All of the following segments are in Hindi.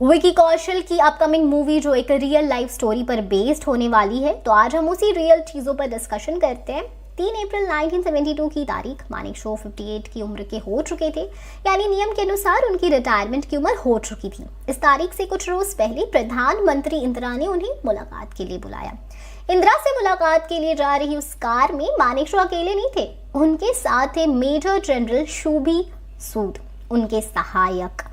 विकी कौशल की अपकमिंग मूवी जो एक रियल लाइफ स्टोरी पर बेस्ड होने वाली है, तो आज हम उसी रियल चीज़ों पर डिस्कशन करते हैं। 3 अप्रैल 1972 की तारीख मानेकशॉ 58 की उम्र के हो चुके थे, यानी नियम के अनुसार उनकी रिटायरमेंट की उम्र हो चुकी थी। इस तारीख से कुछ रोज पहले प्रधानमंत्री इंदिरा ने उन्हें मुलाकात के लिए बुलाया। इंदिरा से मुलाकात के लिए जा रही उस कार में मानेकशॉ अकेले नहीं थे, उनके साथ थे मेजर जनरल शुभी सूद, उनके सहायक।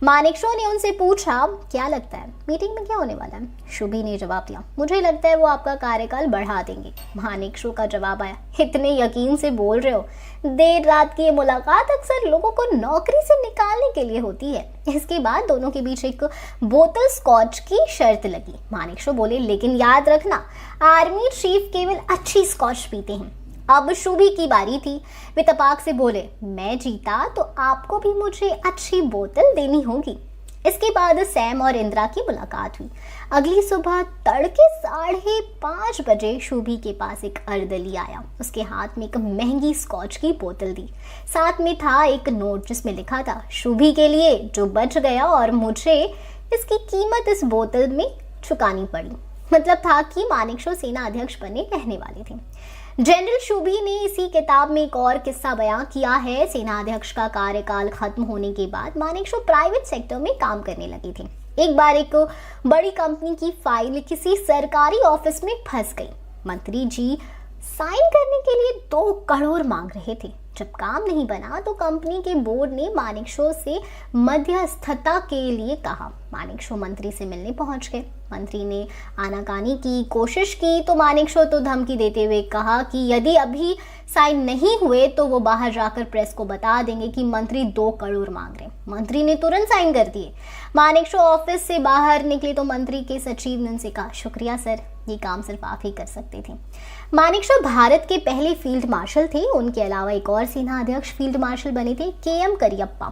मानेकशॉ ने उनसे पूछा, क्या लगता है मीटिंग में क्या होने वाला है? शुभी ने जवाब दिया, मुझे लगता है वो आपका कार्यकाल बढ़ा देंगे। मानेकशॉ का जवाब आया, इतने यकीन से बोल रहे हो? देर रात की ये मुलाकात अक्सर लोगों को नौकरी से निकालने के लिए होती है। इसके बाद दोनों के बीच एक बोतल स्कॉच की शर्त लगी। मानेकशॉ बोले, लेकिन याद रखना, आर्मी चीफ केवल अच्छी स्कॉच पीते हैं। अब शुभी की बारी थी। वे तपाक से बोले, मैं जीता तो आपको भी मुझे अच्छी बोतल देनी होगी। इसके बाद सैम और इंदिरा की मुलाकात हुई। अगली सुबह तड़के 5:30 बजे शुभी के पास एक अर्दली आया। उसके हाथ में एक महंगी स्कॉच की बोतल दी। साथ में था एक नोट जिसमें लिखा था, शुभी के लिए जो बच गया और मुझे इसकी कीमत इस बोतल में चुकानी पड़ी। मतलब था कि मानेकशॉ सेना अध्यक्ष बने रहने वाले थे। जनरल शुभी ने इसी किताब में एक और किस्सा बयां किया है। सेना अध्यक्ष का कार्यकाल खत्म होने के बाद मानेकशॉ प्राइवेट सेक्टर में काम करने लगे थे। एक बार एक बड़ी कंपनी की फाइल किसी सरकारी ऑफिस में फंस गई। मंत्री जी साइन करने के लिए 2 करोड़ मांग रहे थे। जब काम नहीं बना तो कंपनी के बोर्ड ने मानेकशॉ से मध्यस्थता के लिए कहा। मानेकशॉ मंत्री से मिलने पहुंच गए। मंत्री ने आनाकानी की कोशिश की तो मानेकशॉ तो धमकी देते हुए कहा कि यदि अभी साइन नहीं हुए तो वो बाहर जाकर प्रेस को बता देंगे कि मंत्री 2 करोड़ मांग रहे। मंत्री ने तुरंत साइन कर दिए। मानेकशॉ ऑफिस से बाहर निकले तो मंत्री के सचिव ने उनसे कहा, शुक्रिया सर, ये काम सिर्फ आप ही कर सकते थे। मानेकशॉ भारत के पहले फील्ड मार्शल थे। उनके अलावा एक और सेना अध्यक्ष फील्ड मार्शल बने थे, KM करियप्पा।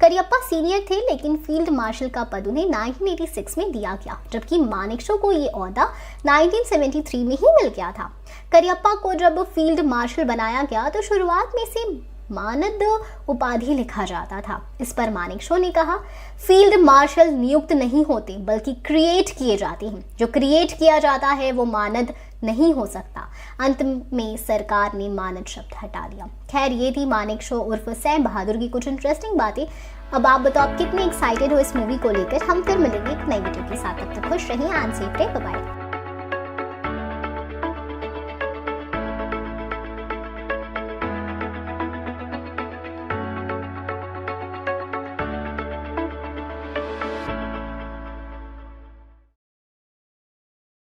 करियप्पा सीनियर थे, लेकिन फील्ड मार्शल का पद उन्हें 1986 में दिया गया, जबकि मानेकशॉ को ये ओहदा 1973 में ही मिल गया था। करियप्पा को जब फील्ड मार्शल बनाया गया तो शुरुआत में से मानद उपाधि लिखा जाता था। इस पर मानेकशॉ ने कहा, फील्ड मार्शल नियुक्त नहीं होते बल्कि क्रिएट किए जाते हैं। जो क्रिएट किया जाता है वो मानद नहीं हो सकता। अंत में सरकार ने मानद शब्द हटा दिया। खैर, ये थी मानेकशॉ उर्फ सैम बहादुर की कुछ इंटरेस्टिंग बातें। अब आप बताओ, आप कितने एक्साइटेड हो इस मूवी को लेकर? हम फिर मिलेंगे एक नई वीडियो के साथ। तब तक खुश रहिए, एंड सेफ रहिए, बाय बाय।